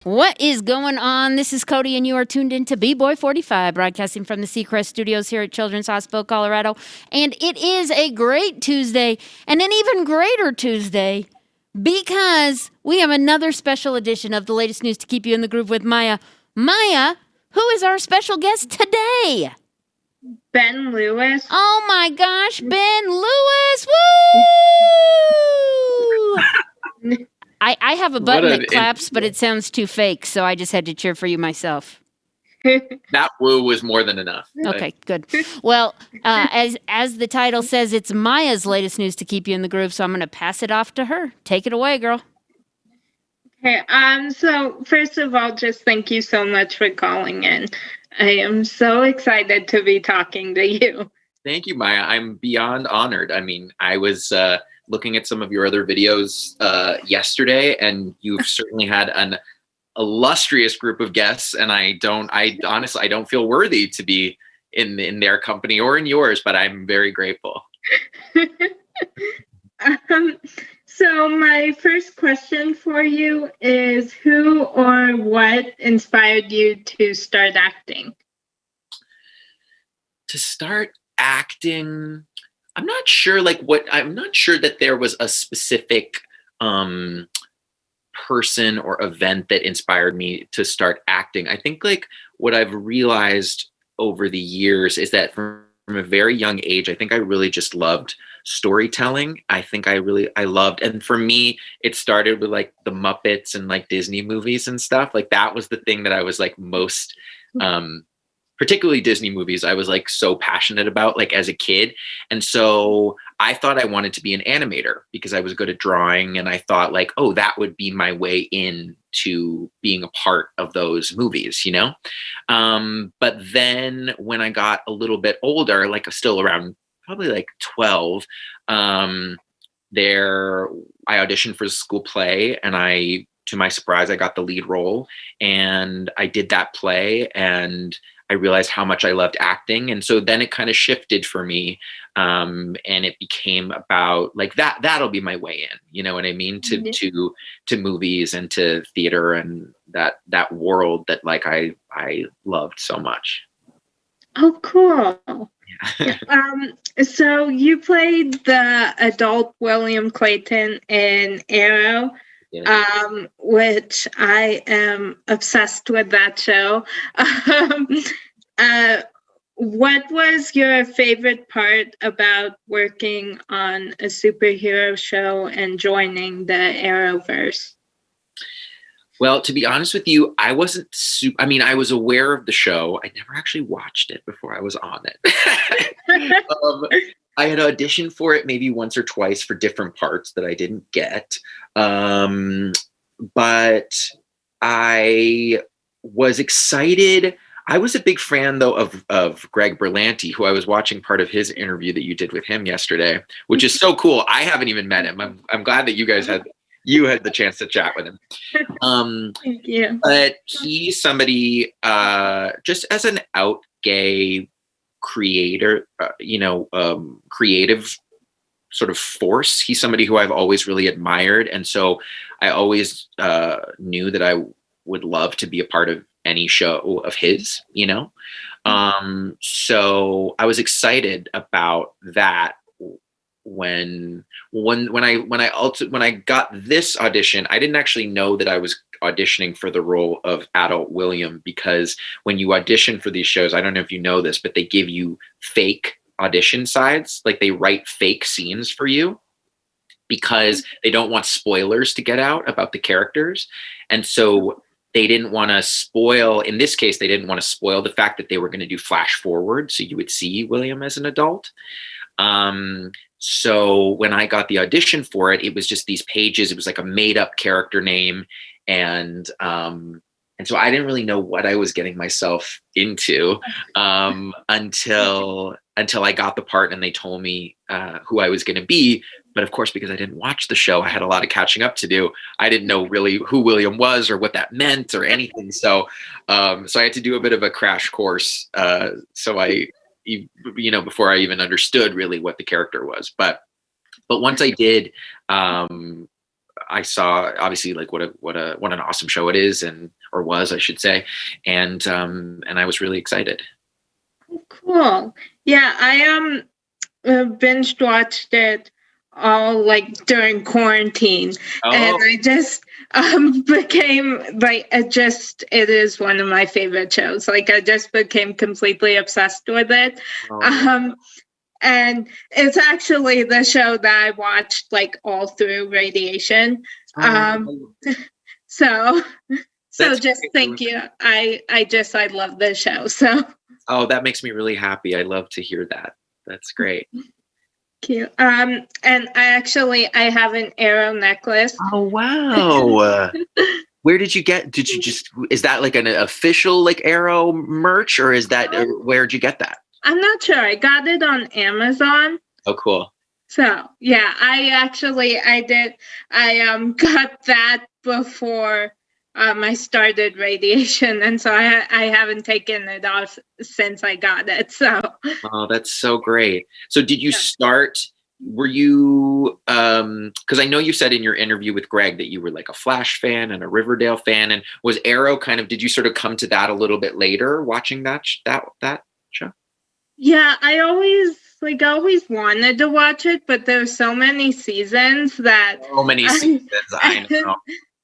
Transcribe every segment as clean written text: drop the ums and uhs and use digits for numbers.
What is going on? This is Cody, and you are tuned in to B-Boy 45, broadcasting from the Seacrest Studios here at Children's Hospital, Colorado. And it is a great Tuesday, and an even greater Tuesday, because we have another special edition of the latest news to keep you in the groove with Maya. Maya, who is our special guest today? Ben Lewis. Oh my gosh, Ben Lewis! Woo! I have a button that claps, but it sounds too fake, so I just had to cheer for you myself. That woo was more than enough. Okay, good. Well, as the title says, it's Maya's latest news to keep you in the groove, so I'm going to pass it off to her. Take it away, girl. Okay. So first of all, just thank you so much for calling in. I am so excited to be talking to you. Thank you, Maya. I'm beyond honored. I mean, I was looking at some of your other videos yesterday, and you've certainly had an illustrious group of guests, and I honestly don't feel worthy to be in their company or in yours, but I'm very grateful. So my first question for you is, who or what inspired you to start acting? To start acting, I'm not sure that there was a specific person or event that inspired me to start acting. I think like what I've realized over the years is that from a very young age, I think I really just loved storytelling. I think I loved, and for me, it started with like the Muppets and like Disney movies and stuff. Like that was the thing that I was like most, particularly Disney movies, I was like so passionate about like as a kid. And so I thought I wanted to be an animator because I was good at drawing, and I thought like, oh, that would be my way in to being a part of those movies, you know? But then when I got a little bit older, like still around probably like 12, I auditioned for a school play, and to my surprise, I got the lead role, and I did that play, and I realized how much I loved acting. And so then it kind of shifted for me. And it became about like that'll be my way in, you know what I mean? To movies and to theater and that world that like I loved so much. Oh, cool. Yeah. So you played the adult William Clayton in Arrow. Yeah. Which I am obsessed with that show. What was your favorite part about working on a superhero show and joining the Arrowverse? Well, to be honest with you, I wasn't I was aware of the show. I never actually watched it before I was on it. I had auditioned for it maybe once or twice for different parts that I didn't get. But I was excited. I was a big fan, though, of Greg Berlanti, who I was watching part of his interview that you did with him yesterday, which is so cool. I haven't even met him. I'm glad that you guys had the chance to chat with him. Thank you. But he's somebody, just as an out gay creator, creative sort of force. He's somebody who I've always really admired. And so I always knew that I would love to be a part of any show of his, you know? So I was excited about that when I got this audition. I didn't actually know that I was auditioning for the role of adult William, because when you audition for these shows, I don't know if you know this, but they give you fake audition sides. Like they write fake scenes for you because they don't want spoilers to get out about the characters. And so they didn't want to spoil, in this case, they didn't want to spoil the fact that they were going to do flash forward, so you would see William as an adult. So when I got the audition for it, it was just these pages. It was like a made up character name. And so I didn't really know what I was getting myself into until I got the part and they told me who I was going to be. But of course, because I didn't watch the show, I had a lot of catching up to do. I didn't know really who William was or what that meant or anything. So I had to do a bit of a crash course. Before I even understood really what the character was. But once I did, I saw obviously like what an awesome show it is, or was, I should say, and I was really excited. Cool. Yeah, I binge watched it all like during quarantine, and I just became like it is one of my favorite shows. Like I just became completely obsessed with it. And it's actually the show that I watched like all through radiation. So just thank you. I love the show. So that makes me really happy. I love to hear that. That's great. Cute. And I have an Arrow necklace. Oh wow. Where did you is that like an official like Arrow merch, or is that where'd you get that? I'm not sure. I got it on Amazon. Oh, cool. So yeah, I did. I got that before I started radiation, and so I haven't taken it off since I got it. So. Oh, that's so great. So did you start? Were you? Because I know you said in your interview with Greg that you were like a Flash fan and a Riverdale fan, and was Arrow kind of? Did you sort of come to that a little bit later, watching that show? Yeah, I always wanted to watch it, but there's so many seasons that. So many seasons, I know.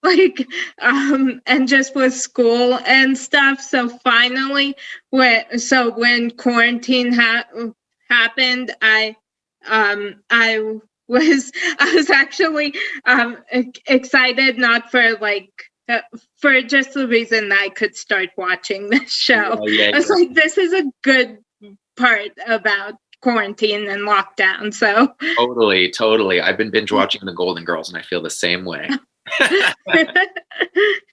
Like, and just with school and stuff. So finally, when quarantine happened, I was actually excited, not for like. For just the reason that I could start watching this show. I was like, this is a good part about quarantine and lockdown. So totally. I've been binge watching The Golden Girls, and I feel the same way.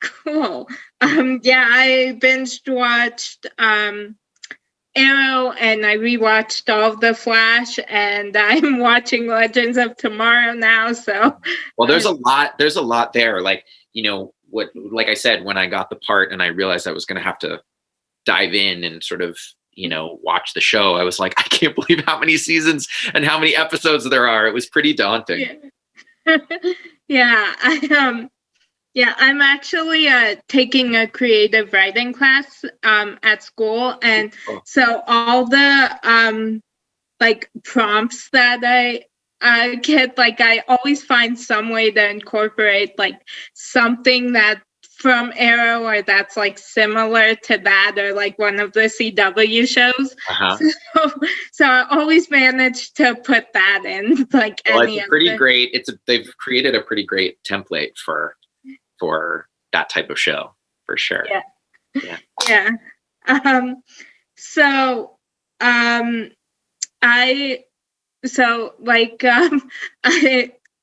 Cool. I binged watched Arrow, and I rewatched all of The Flash, and I'm watching Legends of Tomorrow now. So well, there's a lot there. Like, like I said, when I got the part and I realized I was going to have to dive in and sort of, watch the show, I was like, I can't believe how many seasons and how many episodes there are. It was pretty daunting. Yeah. I'm actually taking a creative writing class at school, and so all the like prompts that I get, like I always find some way to incorporate like something that from Arrow or that's like similar to that, or like one of the CW shows. So I always manage to put that in like any. It's pretty great. They've created a pretty great template for that type of show, for sure. Yeah. I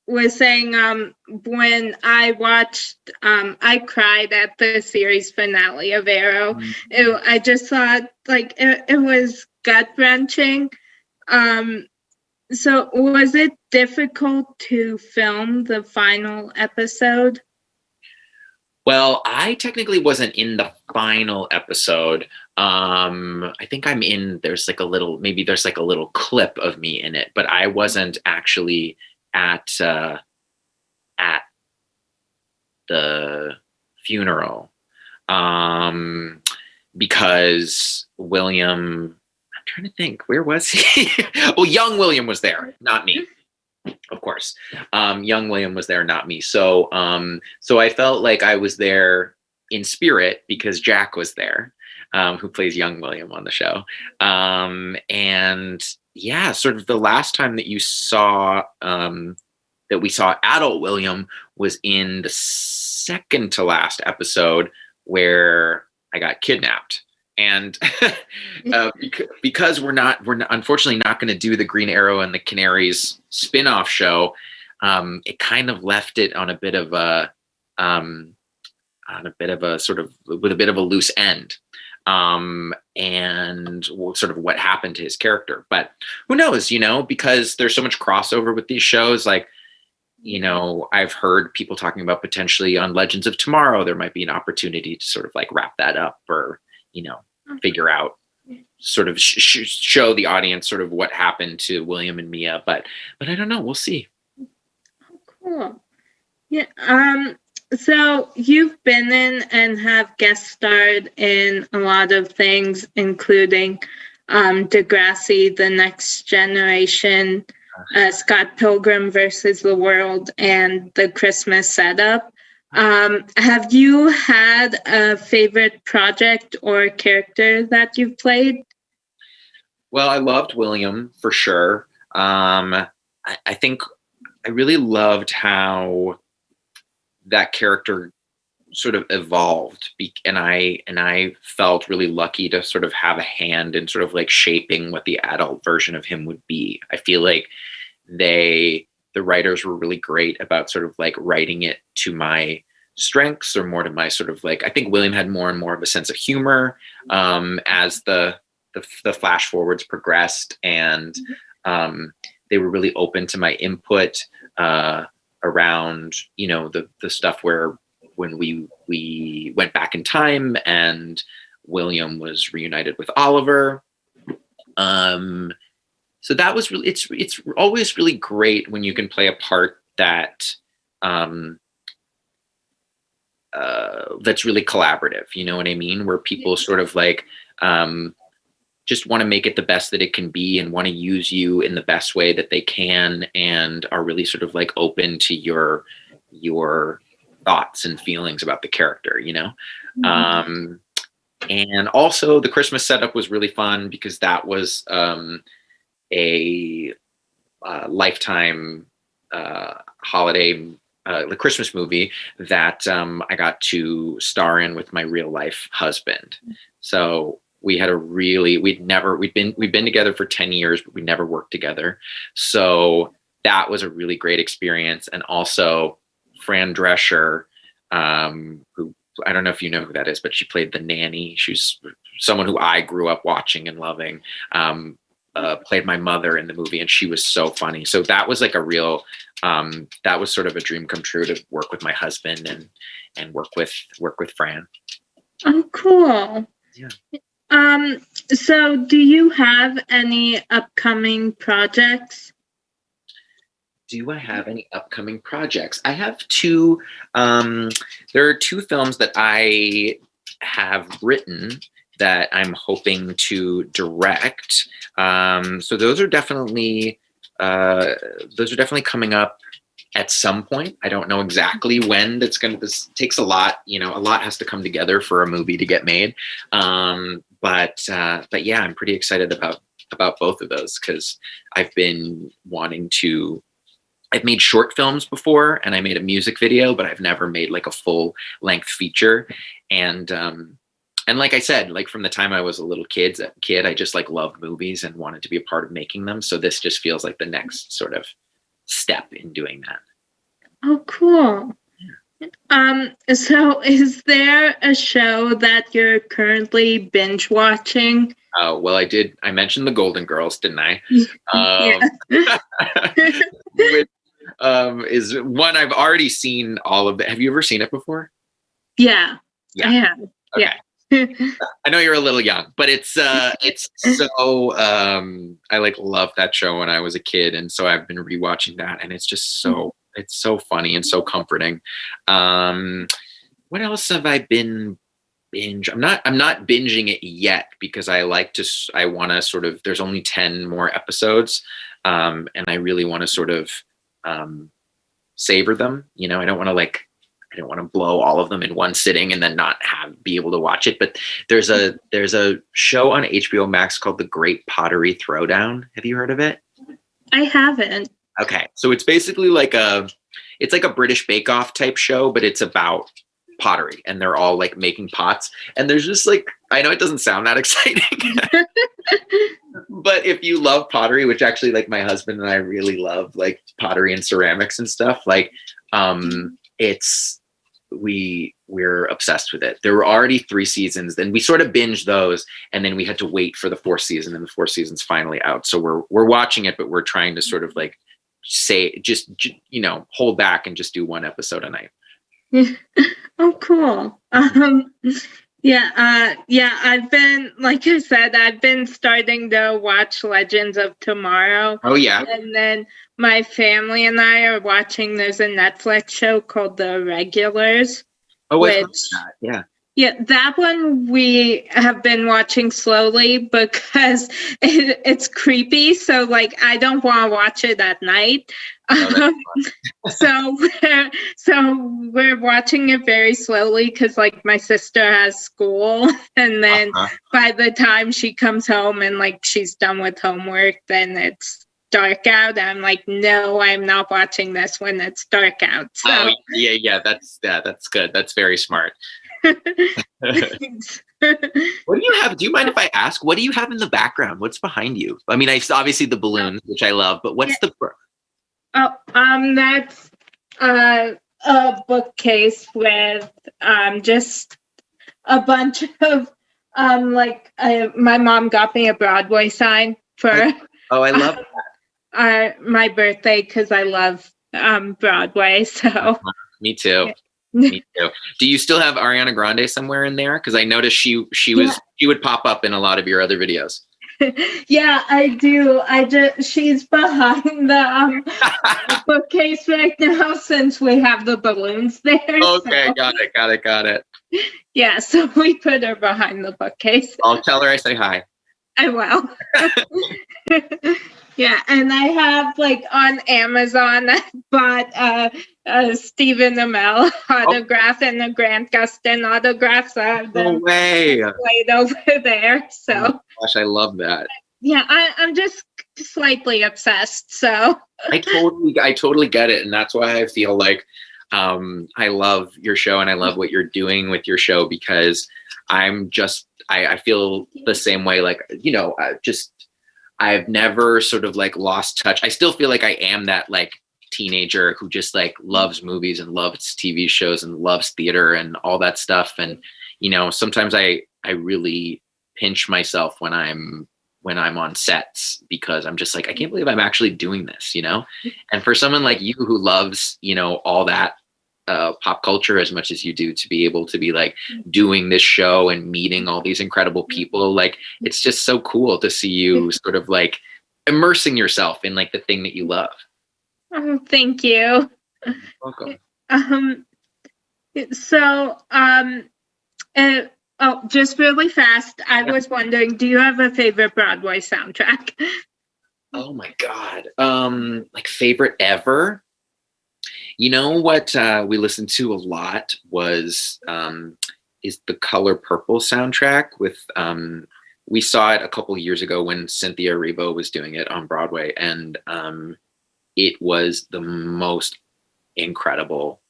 was saying, when I watched, I cried at the series finale of Arrow. I just thought like it was gut wrenching. So was it difficult to film the final episode? Well, I technically wasn't in the final episode. I think there's like a little clip of me in it, but I wasn't actually at the funeral, because William, I'm trying to think, where was he? Well, young William was there, not me. Of course. Young William was there, not me. So I felt like I was there in spirit because Jack was there, who plays young William on the show. And yeah, sort of the last time that you saw, that we saw adult William was in the second to last episode where I got kidnapped. And because we're unfortunately not going to do the Green Arrow and the Canaries spin-off show, it kind of left it on a bit of a sort of with a bit of a loose end, and sort of what happened to his character. But who knows, because there's so much crossover with these shows. Like, I've heard people talking about potentially on Legends of Tomorrow, there might be an opportunity to sort of like wrap that up, or, figure out, sort of show the audience sort of what happened to William and Mia. But I don't know. We'll see. Cool. Yeah. So you've been in and have guest starred in a lot of things, including Degrassi, The Next Generation, Scott Pilgrim versus the World, and The Christmas Setup. Have you had a favorite project or character that you've played? Well, I loved William for sure. I think I really loved how that character sort of evolved, and I felt really lucky to sort of have a hand in sort of like shaping what the adult version of him would be. I feel like the writers were really great about sort of like writing it to my strengths, or more to my sort of like, I think William had more and more of a sense of humor as the flash forwards progressed, and they were really open to my input around, you know, the stuff where when we went back in time and William was reunited with Oliver. So that was really, it's always really great when you can play a part that that's really collaborative, you know what I mean? Where people sort of like just want to make it the best that it can be and want to use you in the best way that they can, and are really sort of like open to your thoughts and feelings about the character, you know? Mm-hmm. And also the Christmas Setup was really fun because that was a Lifetime holiday, the Christmas movie that I got to star in with my real life husband. So we had we'd been together for 10 years, but we never worked together. So that was a really great experience. And also Fran Drescher, who, I don't know if you know who that is, but she played the nanny. She's someone who I grew up watching and loving, played my mother in the movie, and she was so funny. So that was like a real, that was sort of a dream come true, to work with my husband and work with Fran. Oh, cool. Yeah. So do you have any upcoming projects? Do I have any upcoming projects? I have two. There are two films that I have written that I'm hoping to direct. So those are definitely coming up at some point. I don't know exactly when. This takes a lot. You know, a lot has to come together for a movie to get made. But yeah, I'm pretty excited about both of those, because I've been wanting to. I've made short films before, and I made a music video, but I've never made like a full length feature. And like I said, like from the time I was a little kid, I just like loved movies and wanted to be a part of making them. So this just feels like the next sort of step in doing that. Oh, cool. So is there a show that you're currently binge watching? Oh, well, I mentioned The Golden Girls, didn't I? Which is one I've already seen all of it. Have you ever seen it before? Yeah. I have. Okay. Yeah. I know you're a little young, but it's so I like loved that show when I was a kid, and so I've been rewatching that, and it's just it's so funny and so comforting. What else have I been I'm not binging it yet, because I want to sort of, there's only 10 more episodes, and I really want to sort of savor them. You know, I don't want to blow all of them in one sitting and then not be able to watch it. But there's a show on HBO Max called The Great Pottery Throwdown. Have you heard of it? I haven't. Okay. So it's basically like it's like a British Bake Off type show, but it's about pottery, and they're all like making pots. And there's just like, I know it doesn't sound that exciting, but if you love pottery, which actually like my husband and I really love like pottery and ceramics and stuff, like, we're obsessed with it. There were already 3 seasons, then we sort of binged those, and then we had to wait for the 4th season, and the 4th season's finally out. So we're watching it, but we're trying to sort of like you know, hold back and just do 1 episode a night. Oh, cool. I've been, like I said, I've been starting to watch Legends of Tomorrow. Oh yeah. And then my family and I are watching, there's a Netflix show called The Regulars. Oh, I've heard which that. Yeah. Yeah, that one we have been watching slowly because it's creepy. So, like, I don't want to watch it at night. Oh, So we're watching it very slowly because, like, my sister has school, and then by the time she comes home and like she's done with homework, then it's dark out. I'm like, no, I'm not watching this when it's dark out. So. Oh yeah. That's good. That's very smart. What do you have? Do you mind if I ask? What do you have in the background? What's behind you? I mean, I obviously the balloons, which I love, but what's the? That's a bookcase with just a bunch of my mom got me a Broadway sign for. Oh, I love my birthday because I love Broadway. So. Me too. Yeah. Me too. Do you still have Ariana Grande somewhere in there? Because I noticed she would pop up in a lot of your other videos. Yeah, I do. She's behind the bookcase right now since we have the balloons there. Okay, so. Got it. Yeah, so we put her behind the bookcase. I'll tell her I say hi. I will. Yeah, and I have, like, on Amazon, I bought a Stephen Amell autograph and a Grant Gustin autograph. So I have them laid over there. So. Oh my gosh, I love that. Yeah, I'm just slightly obsessed. So. I totally get it, and that's why I feel like I love your show and I love what you're doing with your show because I feel the same way. Like, you know, I've never sort of like lost touch. I still feel like I am that like teenager who just like loves movies and loves TV shows and loves theater and all that stuff. And, you know, sometimes I really pinch myself when I'm on sets because I'm just like, I can't believe I'm actually doing this, you know? And for someone like you who loves, you know, all that pop culture as much as you do, to be able to be like doing this show and meeting all these incredible people, like it's just so cool to see you sort of like immersing yourself in like the thing that you love. Oh, thank you. You're welcome. Just really fast, I was wondering, do you have a favorite Broadway soundtrack? Oh my God. Like favorite ever? You know what we listened to a lot was is the Color Purple soundtrack with we saw it a couple of years ago when Cynthia Erivo was doing it on Broadway, and it was the most incredible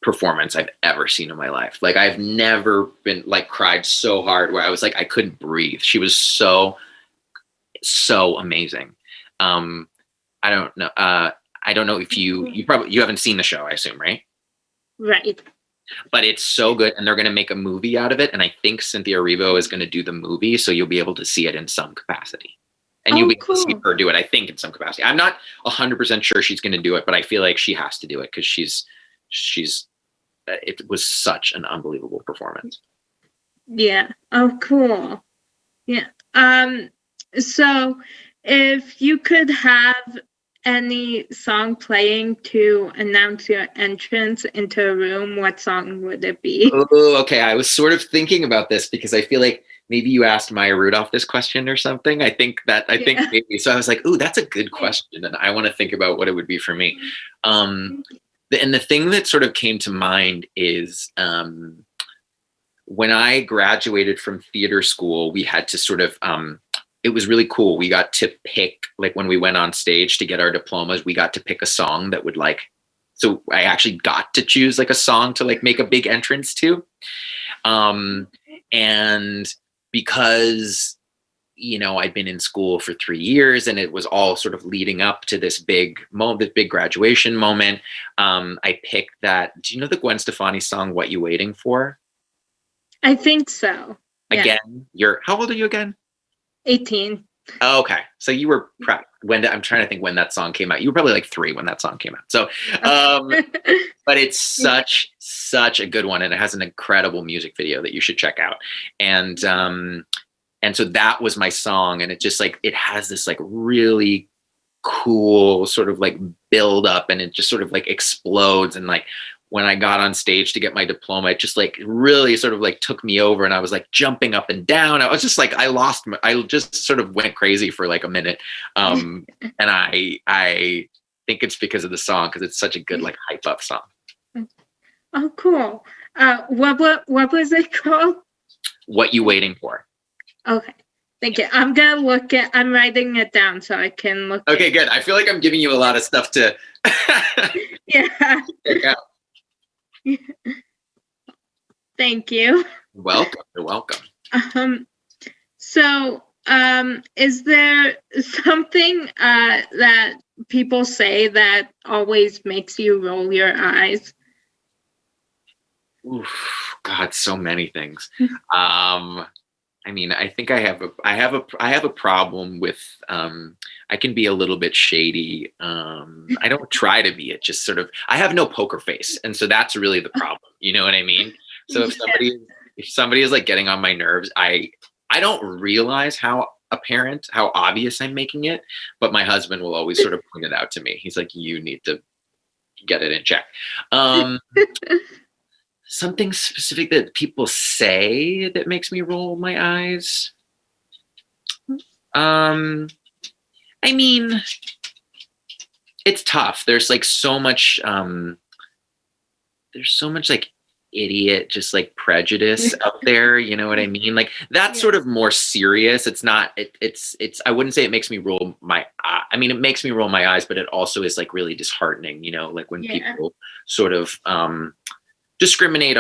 performance I've ever seen in my life. Like I've never been like cried so hard where I was like I couldn't breathe. She was so amazing. I don't know if you haven't seen the show, I assume, right? Right. But it's so good, and they're going to make a movie out of it, and I think Cynthia Erivo is going to do the movie, so you'll be able to see it in some capacity. And you'll be able to see her do it, I think, in some capacity. I'm not 100% sure she's going to do it, but I feel like she has to do it because it was such an unbelievable performance. Yeah. Oh, cool. Yeah. So if you could have any song playing to announce your entrance into a room, what song would it be? Oh, okay. I was sort of thinking about this because I feel like maybe you asked Maya Rudolph this question or something. I think maybe. So I was like, ooh, that's a good question. And I want to think about what it would be for me. And the thing that sort of came to mind is when I graduated from theater school, we had to sort of, it was really cool. We got to pick, like when we went on stage to get our diplomas, we got to pick a song that would like, so I actually got to choose like a song to like make a big entrance to. And because, you know, I'd been in school for 3 years and it was all sort of leading up to this big moment, this big graduation moment. I picked that. Do you know the Gwen Stefani song, What You Waiting For? I think so. Again, how old are you again? 18. Oh, okay. So you were I'm trying to think when that song came out. You were probably like 3 when that song came out. So, but it's such a good one, and it has an incredible music video that you should check out. And so that was my song, and it just like, it has this like really cool sort of like build up, and it just sort of like explodes. And like when I got on stage to get my diploma, it just like really sort of like took me over, and I was like jumping up and down. I was just like, I just sort of went crazy for like a minute. And I think it's because of the song, because it's such a good like hype up song. Oh, cool. What was it called? What You Waiting For? Okay. Thank you. I'm writing it down so I can look. Okay, good. I feel like I'm giving you a lot of stuff to Yeah. check out. Thank you. Welcome. You're welcome. So, is there something that people say that always makes you roll your eyes? Oof, God, so many things. I mean, I think I have a problem with, I can be a little bit shady. I don't try to be, it just sort of, I have no poker face. And so that's really the problem. You know what I mean? So if somebody is like getting on my nerves, I don't realize how obvious I'm making it, but my husband will always sort of point it out to me. He's like, you need to get it in check. Something specific that people say that makes me roll my eyes. I mean, it's tough. There's like so much, like idiot, just like prejudice out there. You know what I mean? Like that's sort of more serious. It's not, it's, I wouldn't say it makes me roll my eye. I mean, it makes me roll my eyes, but it also is like really disheartening, you know, like when people sort of, discriminate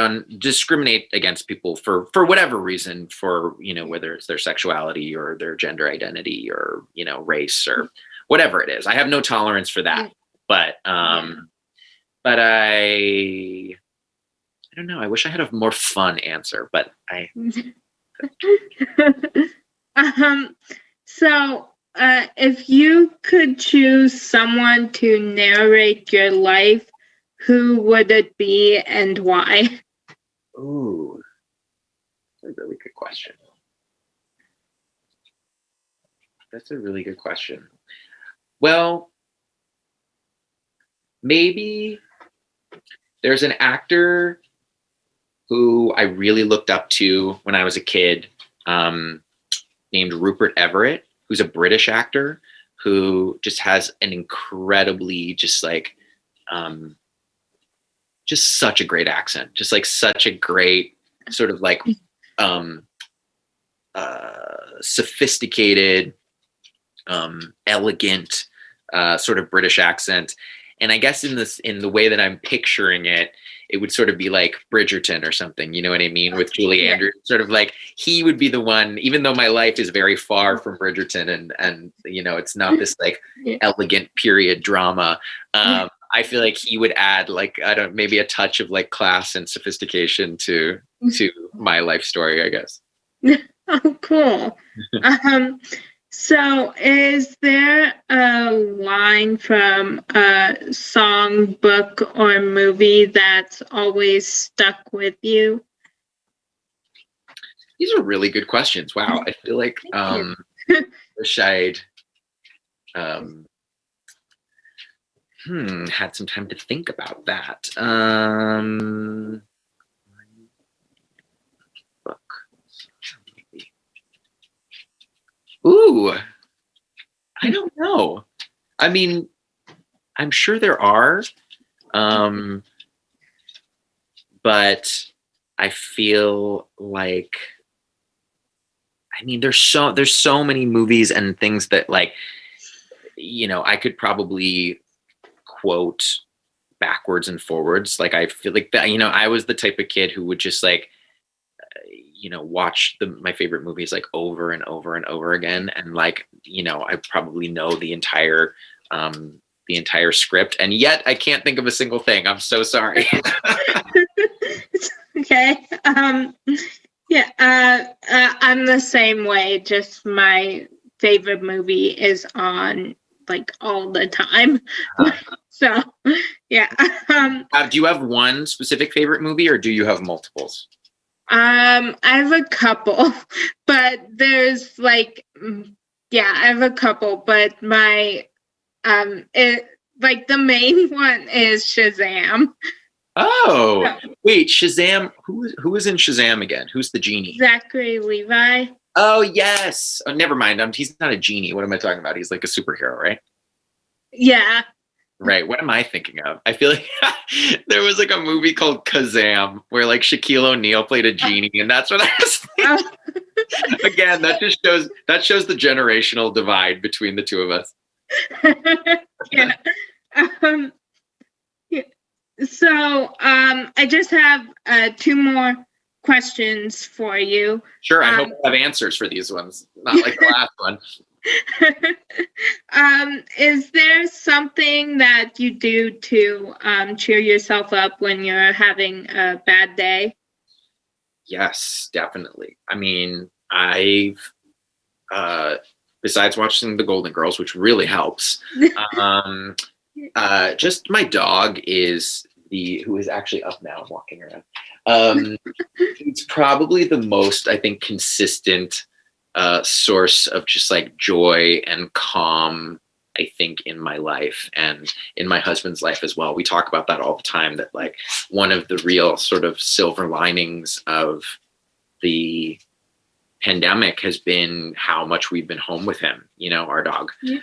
against people for whatever reason, for, you know, whether it's their sexuality or their gender identity or, you know, race or whatever it is. I have no tolerance for that. But I don't know. I wish I had a more fun answer, but So if you could choose someone to narrate your life, who would it be and why? Ooh, that's a really good question. That's a really good question. Well, maybe there's an actor who I really looked up to when I was a kid, named Rupert Everett, who's a British actor who just has an incredibly just such a great accent, just like such a great sort of like sophisticated, elegant sort of British accent. And I guess in the way that I'm picturing it, it would sort of be like Bridgerton or something, you know what I mean? With Julie Andrews, sort of like he would be the one, even though my life is very far from Bridgerton and you know, it's not this like elegant period drama. I feel like he would add like, maybe a touch of like class and sophistication to my life story, I guess. Oh, cool. So is there a line from a song, book, or movie that's always stuck with you? These are really good questions. Wow. I feel like wish I'd had some time to think about that. Book. Ooh, I don't know. I mean, I'm sure there are, but I feel like, I mean, there's so many movies and things that like, you know, I could probably quote backwards and forwards. Like, I feel like that, you know, I was the type of kid who would just like, you know, watch my favorite movies like over and over and over again. And like, you know, I probably know the entire script, and yet I can't think of a single thing. I'm so sorry. Okay. I'm the same way. Just my favorite movie is on like all the time. So yeah. Do you have one specific favorite movie, or do you have multiples? I have a couple, but there's like, yeah, I have a couple, but my, like the main one is Shazam. Oh, wait, Shazam. Who is in Shazam again? Who's the genie? Zachary Levi. Oh, yes. Oh, never mind. He's not a genie. What am I talking about? He's like a superhero, right? Yeah. Right. What am I thinking of? I feel like there was like a movie called Kazam where like Shaquille O'Neal played a genie, and that's what I was thinking. Again, that shows the generational divide between the two of us. Yeah. Yeah. So I just have 2 more questions for you. Sure. I hope I have answers for these ones, not like the last one. Is there something that you do to cheer yourself up when you're having a bad day? Yes, definitely. I mean, I've besides watching The Golden Girls, which really helps, just my dog is who is actually up now and walking around. It's probably the most, I think, consistent source of just like joy and calm, I think, in my life and in my husband's life as well. We talk about that all the time, that like one of the real sort of silver linings of the pandemic has been how much we've been home with him, our dog. Yeah.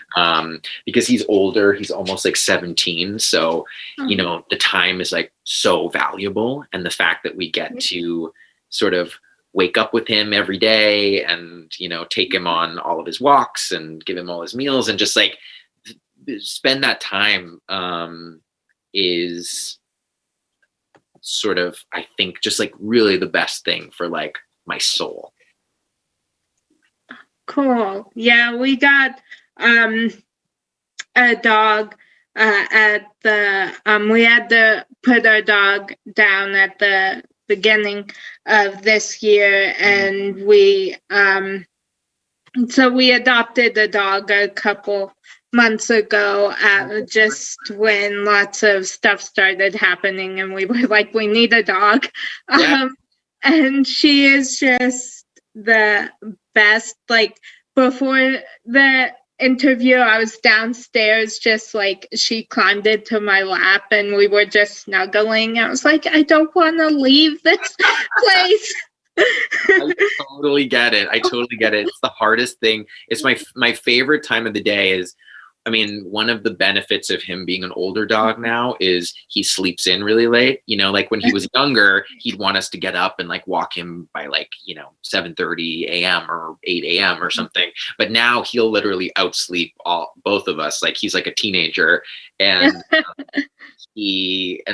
Because he's older, he's almost like 17. So, the time is like so valuable. And the fact that we get to sort of wake up with him every day and, take him on all of his walks and give him all his meals and just like spend that time is sort of, I think, just like really the best thing for like my soul. Cool. Yeah, we got a dog at the we had to put our dog down at the beginning of this year, and we so we adopted a dog a couple months ago, just when lots of stuff started happening, and we were like, we need a dog. Yeah. And she is just the best. Like, before the interview, I was downstairs, just like she climbed into my lap and we were just snuggling. I was like, I don't want to leave this place. I totally get it. It's the hardest thing. It's my favorite time of the day is, I mean, one of the benefits of him being an older dog now is he sleeps in really late. Like when he was younger, he'd want us to get up and like walk him by like, 7:30 a.m. or 8 a.m. or something. But now he'll literally outsleep both of us. Like he's like a teenager. And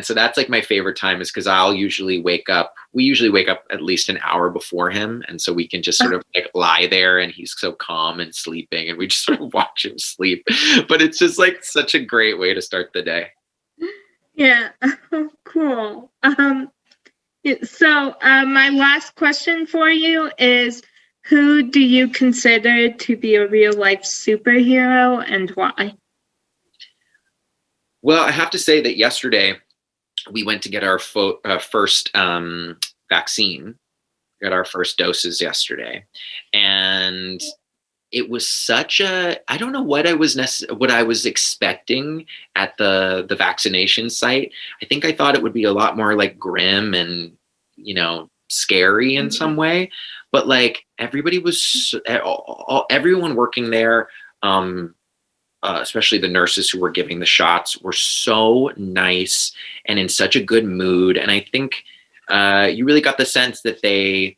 so that's like my favorite time, is because we usually wake up at least an hour before him. And so we can just sort of like lie there and he's so calm and sleeping and we just sort of watch him sleep. But it's just like such a great way to start the day. Yeah. Cool. So my last question for you is, who do you consider to be a real life superhero and why? Well, I have to say that yesterday we went to get our first vaccine. We got our first doses yesterday, and it was I don't know what I was expecting at the vaccination site. I think I thought it would be a lot more like grim and scary in some way, but like everybody was everyone working there, especially the nurses who were giving the shots, were so nice and in such a good mood. And I think you really got the sense that they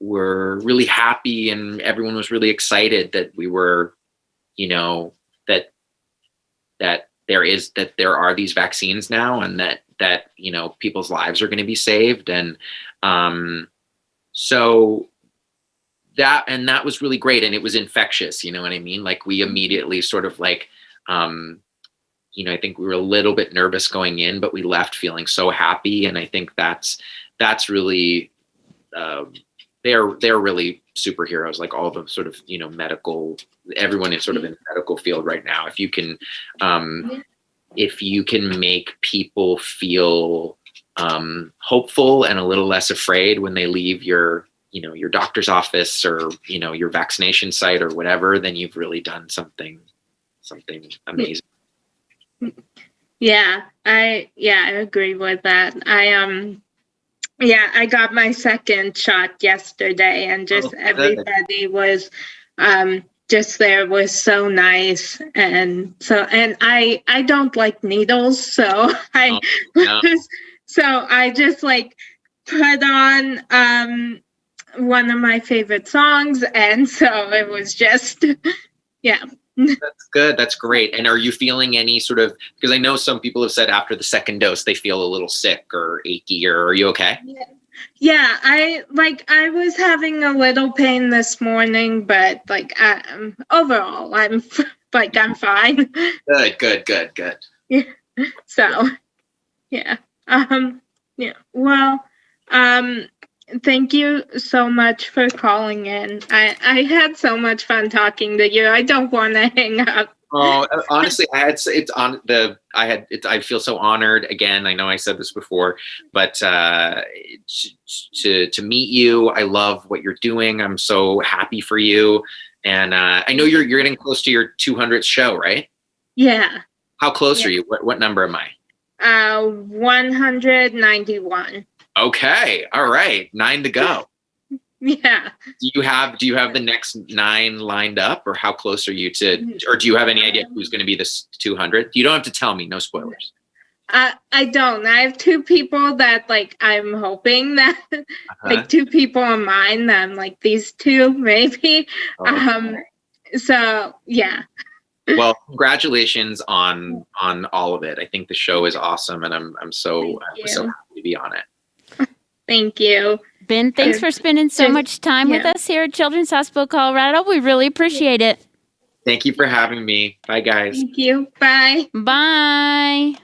were really happy and everyone was really excited that we were, that there are these vaccines now, and that people's lives are going to be saved. And so that was really great. And it was infectious, you know what I mean? Like we immediately sort of like, I think we were a little bit nervous going in, but we left feeling so happy. And I think that's really, they're really superheroes, like all the sort of, medical, everyone is sort of in the medical field right now. If you can, make people feel hopeful and a little less afraid when they leave your doctor's office or, your vaccination site or whatever, then you've really done something amazing. Yeah, I agree with that. I got my second shot yesterday, and just everybody was just there was so nice, and I don't like needles, so I just like put on one of my favorite songs, and so it was just That's good. That's great. And are you feeling any sort of, because I know some people have said after the second dose they feel a little sick or achy, or are you okay? Yeah, I was having a little pain this morning, but overall I'm fine. Good. Yeah. So, yeah. Well, thank you so much for calling in. I had so much fun talking to you. I don't want to hang up. Oh, honestly, I feel so honored. Again, I know I said this before, but to meet you, I love what you're doing. I'm so happy for you, and I know you're getting close to your 200th show, right? Yeah. How close are you? What number am I? 191. Okay, all right, 9 to go. Yeah. Do you have the next 9 lined up, or how close are you to, or do you have any idea who's going to be this 200? You don't have to tell me, no spoilers. I don't. I have 2 people that I'm hoping that 2 people in mind that I'm these 2 maybe. So yeah. Well, congratulations on all of it. I think the show is awesome, and I'm so happy to be on it. Thank you. Ben, thanks for spending so much time with us here at Children's Hospital Colorado. We really appreciate it. Thank you for having me. Bye, guys. Thank you. Bye. Bye.